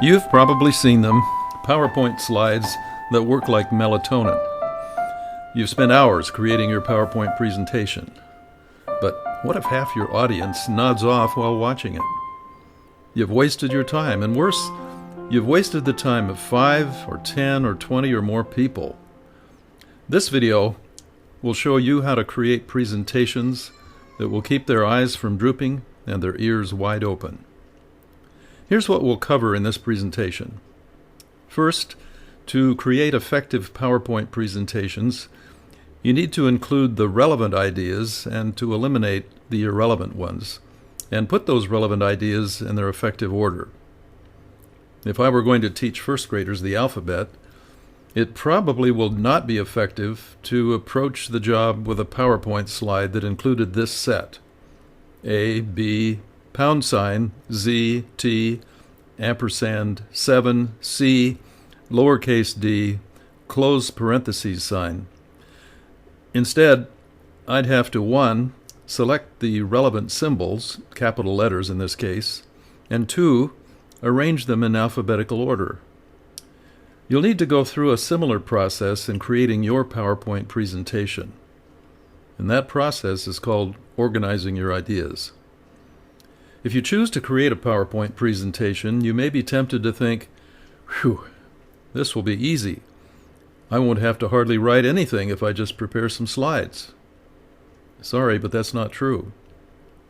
You've probably seen them, PowerPoint slides that work like melatonin. You've spent hours creating your PowerPoint presentation. But what if half your audience nods off while watching it? You've wasted your time, and worse, you've wasted the time of 5 or 10 or 20 or more people. This video will show you how to create presentations that will keep their eyes from drooping and their ears wide open. Here's what we'll cover in this presentation. First, to create effective PowerPoint presentations, you need to include the relevant ideas and to eliminate the irrelevant ones, and put those relevant ideas in their effective order. If I were going to teach first graders the alphabet, it probably will not be effective to approach the job with a PowerPoint slide that included this set: A, B, #, Z, T, ampersand, 7, C, lowercase d, close parentheses sign. Instead, I'd have to 1. Select the relevant symbols, capital letters in this case, and 2. Arrange them in alphabetical order. You'll need to go through a similar process in creating your PowerPoint presentation. And that process is called organizing your ideas. If you choose to create a PowerPoint presentation, you may be tempted to think, "Whew, this will be easy. I won't have to hardly write anything if I just prepare some slides." Sorry, but that's not true.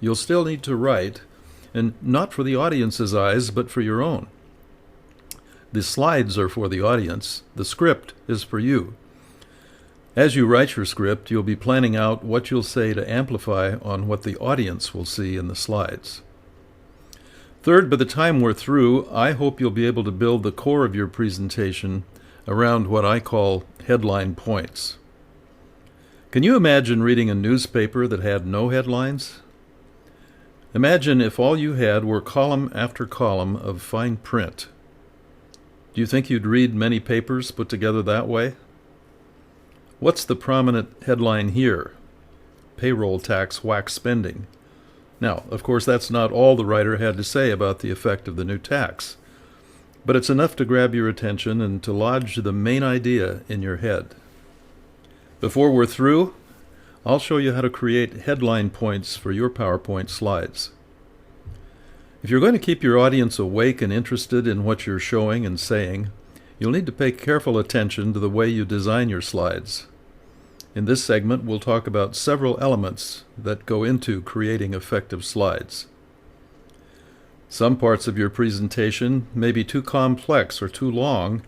You'll still need to write, and not for the audience's eyes, but for your own. The slides are for the audience. The script is for you. As you write your script, you'll be planning out what you'll say to amplify on what the audience will see in the slides. Third, by the time we're through, I hope you'll be able to build the core of your presentation around what I call headline points. Can you imagine reading a newspaper that had no headlines? Imagine if all you had were column after column of fine print. Do you think you'd read many papers put together that way? What's the prominent headline here? Payroll tax whack spending. Now, of course, that's not all the writer had to say about the effect of the new tax, but it's enough to grab your attention and to lodge the main idea in your head. Before we're through, I'll show you how to create headline points for your PowerPoint slides. If you're going to keep your audience awake and interested in what you're showing and saying, you'll need to pay careful attention to the way you design your slides. In this segment, we'll talk about several elements that go into creating effective slides. Some parts of your presentation may be too complex or too long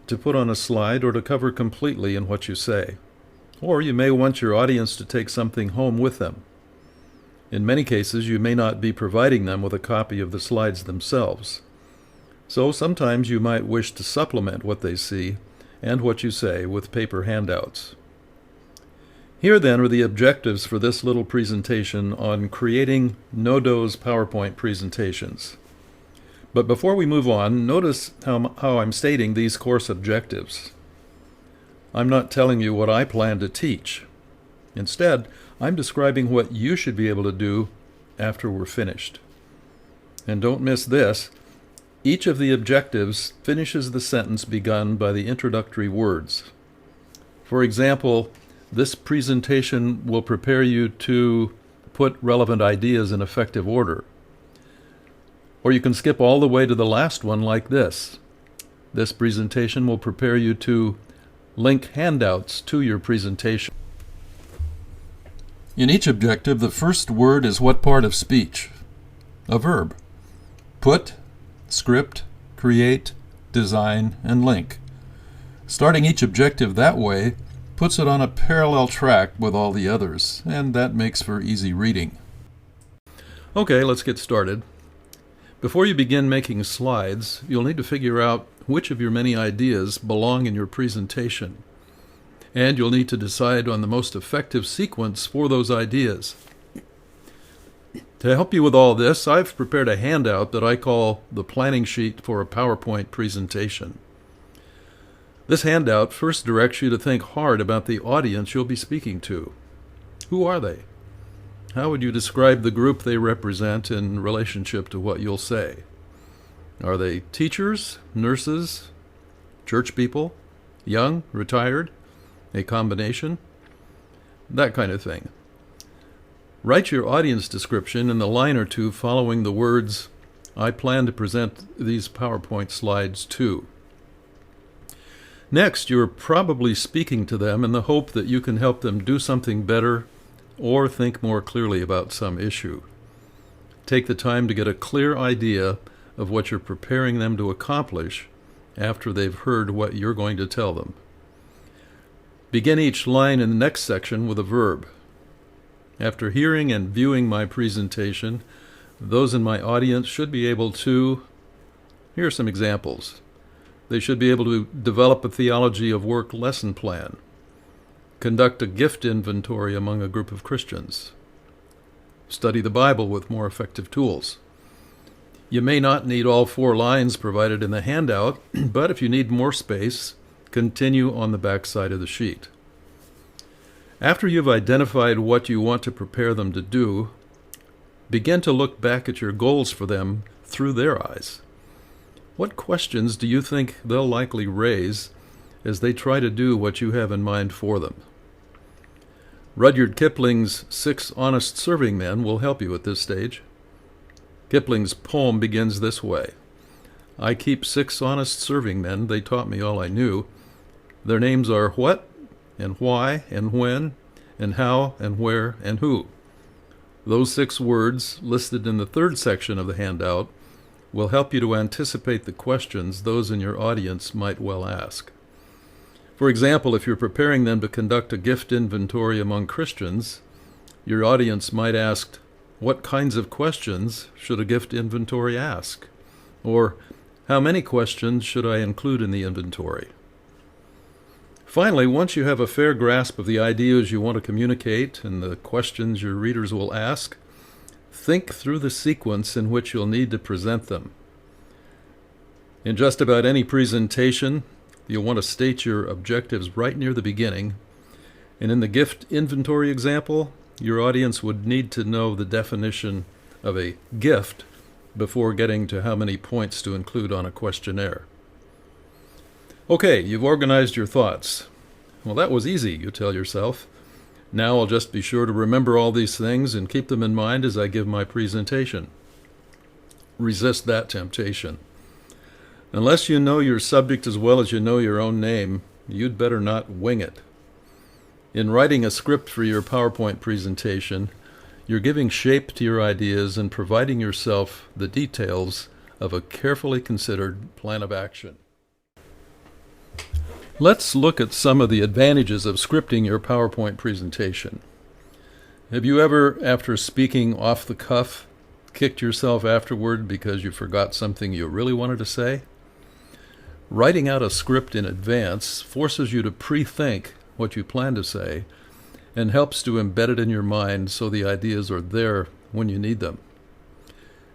to put on a slide or to cover completely in what you say. Or you may want your audience to take something home with them. In many cases, you may not be providing them with a copy of the slides themselves. So sometimes you might wish to supplement what they see and what you say with paper handouts. Here then are the objectives for this little presentation on creating No-Doze PowerPoint presentations. But before we move on, notice how I'm stating these course objectives. I'm not telling you what I plan to teach. Instead, I'm describing what you should be able to do after we're finished. And don't miss this. Each of the objectives finishes the sentence begun by the introductory words. For example, this presentation will prepare you to put relevant ideas in effective order. Or you can skip all the way to the last one like this. This presentation will prepare you to link handouts to your presentation. In each objective, the first word is what part of speech? A verb. Put, script, create, design, and link. Starting each objective that way puts it on a parallel track with all the others, and that makes for easy reading. Okay, let's get started. Before you begin making slides, you'll need to figure out which of your many ideas belong in your presentation. And you'll need to decide on the most effective sequence for those ideas. To help you with all this, I've prepared a handout that I call the planning sheet for a PowerPoint presentation. This handout first directs you to think hard about the audience you'll be speaking to. Who are they? How would you describe the group they represent in relationship to what you'll say? Are they teachers, nurses, church people, young, retired, a combination? That kind of thing. Write your audience description in the line or two following the words, "I plan to present these PowerPoint slides to." Next, you're probably speaking to them in the hope that you can help them do something better or think more clearly about some issue. Take the time to get a clear idea of what you're preparing them to accomplish after they've heard what you're going to tell them. Begin each line in the next section with a verb. After hearing and viewing my presentation, those in my audience should be able to, here are some examples. They should be able to develop a theology of work lesson plan, conduct a gift inventory among a group of Christians, study the Bible with more effective tools. You may not need all 4 lines provided in the handout, but if you need more space, continue on the back side of the sheet. After you've identified what you want to prepare them to do, begin to look back at your goals for them through their eyes. What questions do you think they'll likely raise as they try to do what you have in mind for them? Rudyard Kipling's 6 Honest Serving Men will help you at this stage. Kipling's poem begins this way: "I keep 6 honest serving men, they taught me all I knew. Their names are what, and why, and when, and how, and where, and who." Those 6 words, listed in the 3rd section of the handout, will help you to anticipate the questions those in your audience might well ask. For example, if you're preparing them to conduct a gift inventory among Christians, your audience might ask, "What kinds of questions should a gift inventory ask?" Or, "How many questions should I include in the inventory?" Finally, once you have a fair grasp of the ideas you want to communicate and the questions your readers will ask, think through the sequence in which you'll need to present them. In just about any presentation, you'll want to state your objectives right near the beginning, and in the gift inventory example, your audience would need to know the definition of a gift before getting to how many points to include on a questionnaire. Okay, you've organized your thoughts. Well, that was easy, you tell yourself. Now I'll just be sure to remember all these things and keep them in mind as I give my presentation. Resist that temptation. Unless you know your subject as well as you know your own name, you'd better not wing it. In writing a script for your PowerPoint presentation, you're giving shape to your ideas and providing yourself the details of a carefully considered plan of action. Let's look at some of the advantages of scripting your PowerPoint presentation. Have you ever, after speaking off the cuff, kicked yourself afterward because you forgot something you really wanted to say? Writing out a script in advance forces you to pre-think what you plan to say and helps to embed it in your mind so the ideas are there when you need them.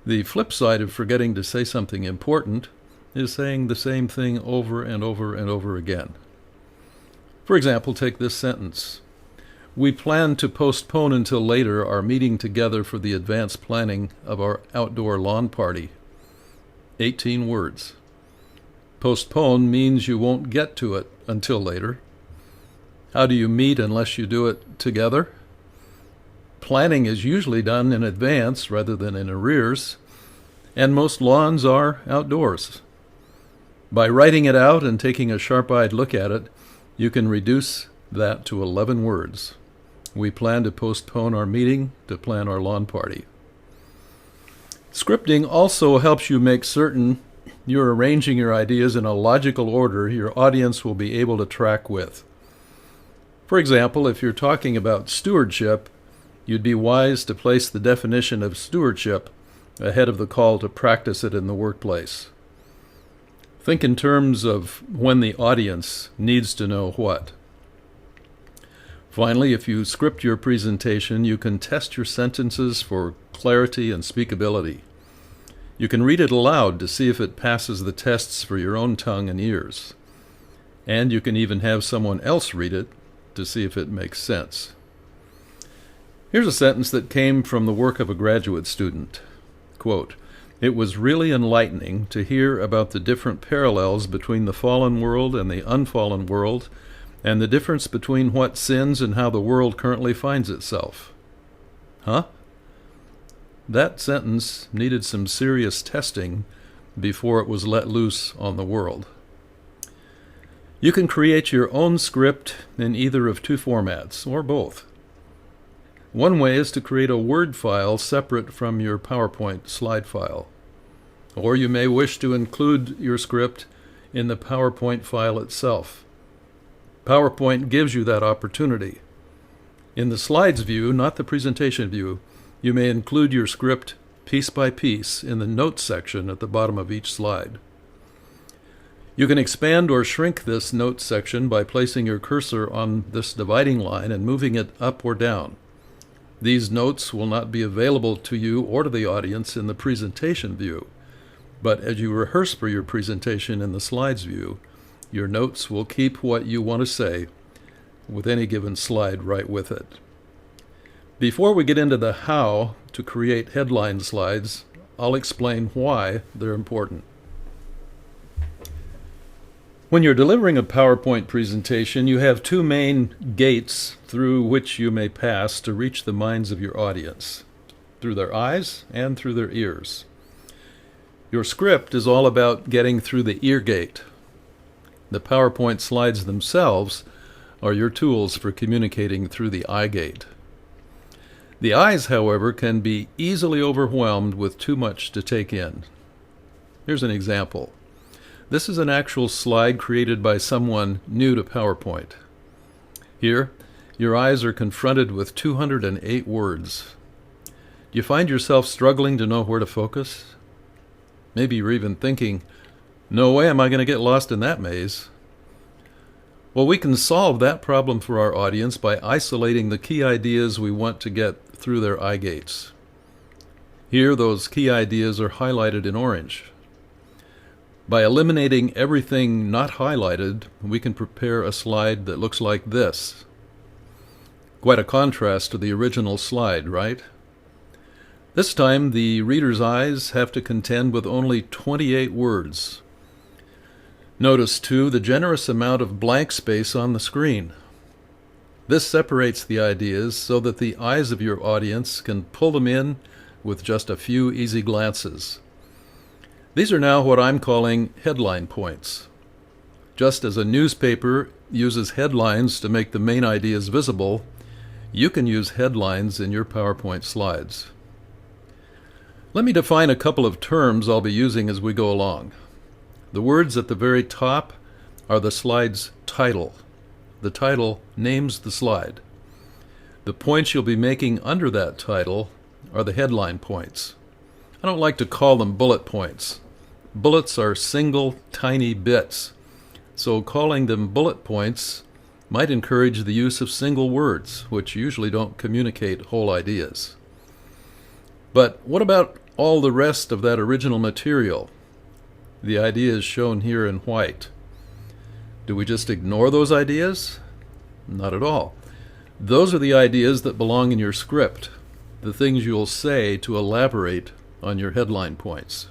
The flip side of forgetting to say something important is saying the same thing over and over and over again. For example, take this sentence: "We plan to postpone until later our meeting together for the advanced planning of our outdoor lawn party." 18 words. Postpone means you won't get to it until later. How do you meet unless you do it together? Planning is usually done in advance rather than in arrears, and most lawns are outdoors. By writing it out and taking a sharp-eyed look at it, you can reduce that to 11 words. We plan to postpone our meeting to plan our lawn party. Scripting also helps you make certain you're arranging your ideas in a logical order your audience will be able to track with. For example, if you're talking about stewardship, you'd be wise to place the definition of stewardship ahead of the call to practice it in the workplace. Think in terms of when the audience needs to know what. Finally, if you script your presentation, you can test your sentences for clarity and speakability. You can read it aloud to see if it passes the tests for your own tongue and ears. And you can even have someone else read it to see if it makes sense. Here's a sentence that came from the work of a graduate student. Quote, It was really enlightening to hear about the different parallels between the fallen world and the unfallen world, and the difference between what sins and how the world currently finds itself. Huh? That sentence needed some serious testing before it was let loose on the world. You can create your own script in either of two formats, or both. One way is to create a Word file separate from your PowerPoint slide file. Or you may wish to include your script in the PowerPoint file itself. PowerPoint gives you that opportunity. In the slides view, not the presentation view, you may include your script piece by piece in the notes section at the bottom of each slide. You can expand or shrink this notes section by placing your cursor on this dividing line and moving it up or down. These notes will not be available to you or to the audience in the presentation view, but as you rehearse for your presentation in the slides view, your notes will keep what you want to say with any given slide right with it. Before we get into the how to create headline slides, I'll explain why they're important. When you're delivering a PowerPoint presentation, you have two main gates through which you may pass to reach the minds of your audience, through their eyes and through their ears. Your script is all about getting through the ear gate. The PowerPoint slides themselves are your tools for communicating through the eye gate. The eyes, however, can be easily overwhelmed with too much to take in. Here's an example. This is an actual slide created by someone new to PowerPoint. Here, your eyes are confronted with 208 words. Do you find yourself struggling to know where to focus? Maybe you're even thinking, no way am I going to get lost in that maze. Well, we can solve that problem for our audience by isolating the key ideas we want to get through their eye gates. Here, those key ideas are highlighted in orange. By eliminating everything not highlighted, we can prepare a slide that looks like this. Quite a contrast to the original slide, right? This time, the reader's eyes have to contend with only 28 words. Notice, too, the generous amount of blank space on the screen. This separates the ideas so that the eyes of your audience can pull them in with just a few easy glances. These are now what I'm calling headline points. Just as a newspaper uses headlines to make the main ideas visible, you can use headlines in your PowerPoint slides. Let me define a couple of terms I'll be using as we go along. The words at the very top are the slide's title. The title names the slide. The points you'll be making under that title are the headline points. I don't like to call them bullet points. Bullets are single, tiny bits, so calling them bullet points might encourage the use of single words, which usually don't communicate whole ideas. But what about all the rest of that original material? The ideas shown here in white. Do we just ignore those ideas? Not at all. Those are the ideas that belong in your script, the things you'll say to elaborate on your headline points.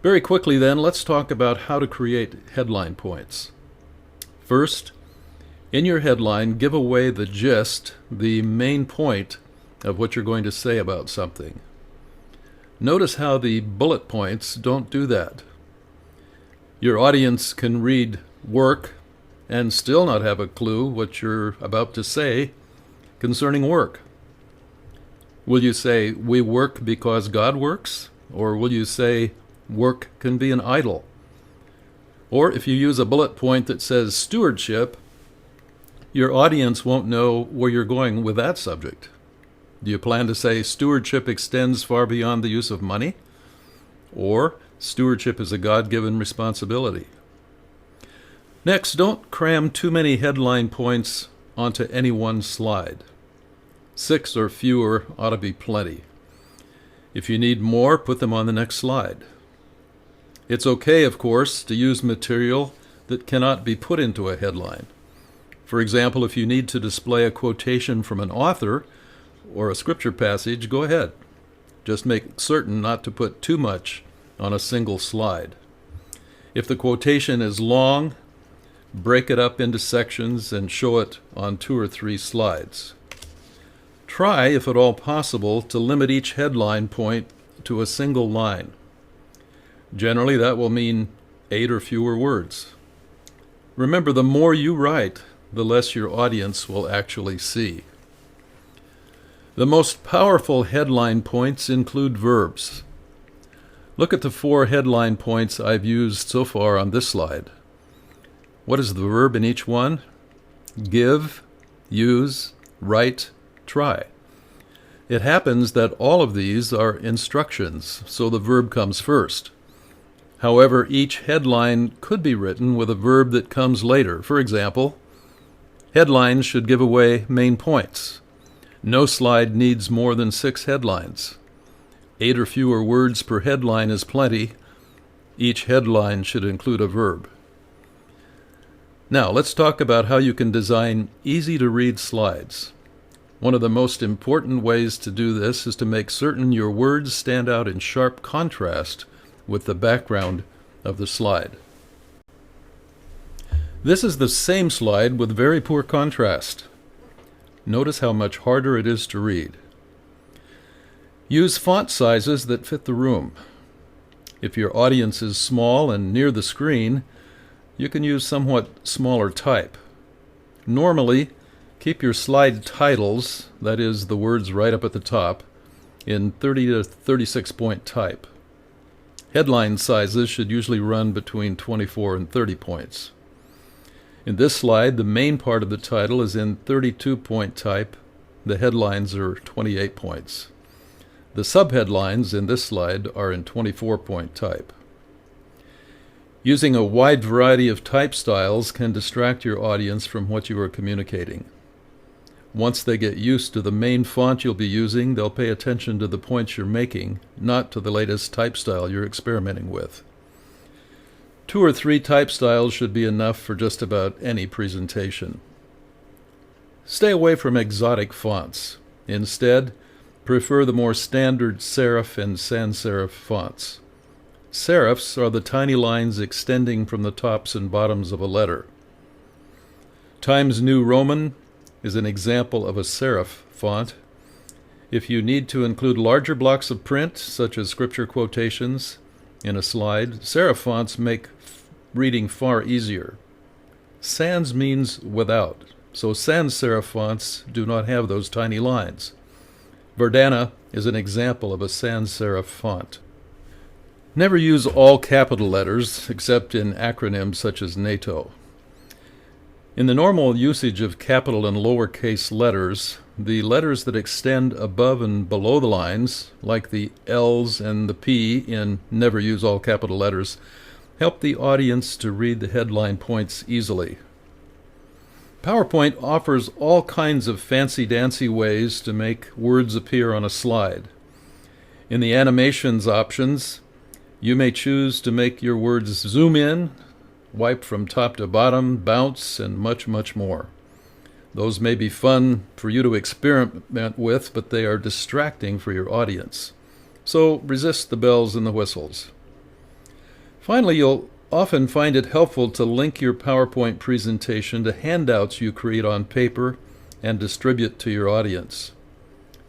Very quickly then, let's talk about how to create headline points. First, in your headline, give away the gist, the main point of what you're going to say about something. Notice how the bullet points don't do that. Your audience can read work and still not have a clue what you're about to say concerning work. Will you say, we work because God works? Or will you say, work can be an idol? Or if you use a bullet point that says stewardship, your audience won't know where you're going with that subject. Do you plan to say stewardship extends far beyond the use of money? Or stewardship is a God-given responsibility? Next, don't cram too many headline points onto any one slide. 6 or fewer ought to be plenty. If you need more, put them on the next slide. It's okay, of course, to use material that cannot be put into a headline. For example, if you need to display a quotation from an author or a scripture passage, go ahead. Just make certain not to put too much on a single slide. If the quotation is long, break it up into sections and show it on 2 or 3 slides. Try, if at all possible, to limit each headline point to a single line. Generally, that will mean 8 or fewer words. Remember, the more you write, the less your audience will actually see. The most powerful headline points include verbs. Look at the 4 headline points I've used so far on this slide. What is the verb in each one? Give, use, write, try. It happens that all of these are instructions, so the verb comes first. However, each headline could be written with a verb that comes later. For example, headlines should give away main points. No slide needs more than 6 headlines. 8 or fewer words per headline is plenty. Each headline should include a verb. Now, let's talk about how you can design easy-to-read slides. One of the most important ways to do this is to make certain your words stand out in sharp contrast with the background of the slide. This is the same slide with very poor contrast. Notice how much harder it is to read. Use font sizes that fit the room. If your audience is small and near the screen, you can use somewhat smaller type. Normally, keep your slide titles, that is, the words right up at the top, in 30 to 36 point type. Headline sizes should usually run between 24 and 30 points. In this slide, the main part of the title is in 32 point type. The headlines are 28 points. The subheadlines in this slide are in 24 point type. Using a wide variety of type styles can distract your audience from what you are communicating. Once they get used to the main font you'll be using, they'll pay attention to the points you're making, not to the latest type style you're experimenting with. 2 or 3 type styles should be enough for just about any presentation. Stay away from exotic fonts. Instead, prefer the more standard serif and sans serif fonts. Serifs are the tiny lines extending from the tops and bottoms of a letter. Times New Roman is an example of a serif font. If you need to include larger blocks of print, such as scripture quotations, in a slide, serif fonts make reading far easier. Sans means without, so sans serif fonts do not have those tiny lines. Verdana is an example of a sans serif font. Never use all capital letters, except in acronyms such as NATO. In the normal usage of capital and lowercase letters, the letters that extend above and below the lines, like the L's and the P in Never Use All Capital Letters, help the audience to read the headline points easily. PowerPoint offers all kinds of fancy-dancy ways to make words appear on a slide. In the animations options, you may choose to make your words zoom in, wipe from top to bottom, bounce, and much, much more. Those may be fun for you to experiment with, but they are distracting for your audience. So resist the bells and the whistles. Finally, you'll often find it helpful to link your PowerPoint presentation to handouts you create on paper and distribute to your audience.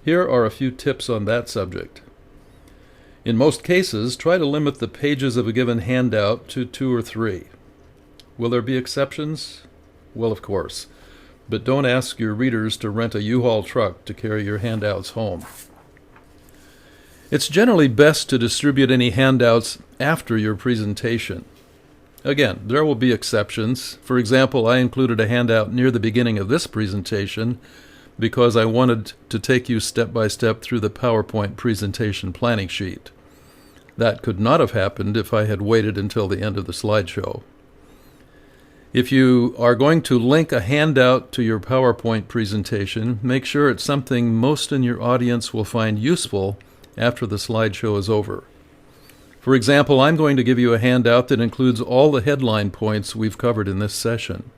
Here are a few tips on that subject. In most cases, try to limit the pages of a given handout to 2 or 3. Will there be exceptions? Well, of course. But don't ask your readers to rent a U-Haul truck to carry your handouts home. It's generally best to distribute any handouts after your presentation. Again, there will be exceptions. For example, I included a handout near the beginning of this presentation because I wanted to take you step by step through the PowerPoint presentation planning sheet. That could not have happened if I had waited until the end of the slideshow. If you are going to link a handout to your PowerPoint presentation, make sure it's something most in your audience will find useful after the slideshow is over. For example, I'm going to give you a handout that includes all the headline points we've covered in this session.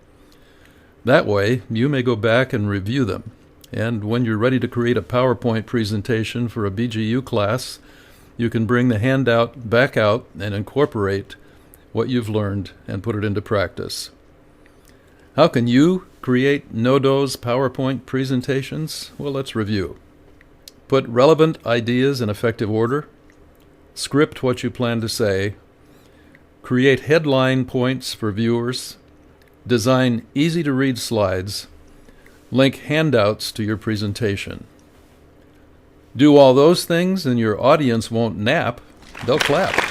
That way, you may go back and review them. And when you're ready to create a PowerPoint presentation for a BGU class, you can bring the handout back out and incorporate what you've learned and put it into practice. How can you create No-Doze PowerPoint presentations? Well, let's review. Put relevant ideas in effective order. Script what you plan to say. Create headline points for viewers. Design easy-to-read slides. Link handouts to your presentation. Do all those things and your audience won't nap, they'll clap.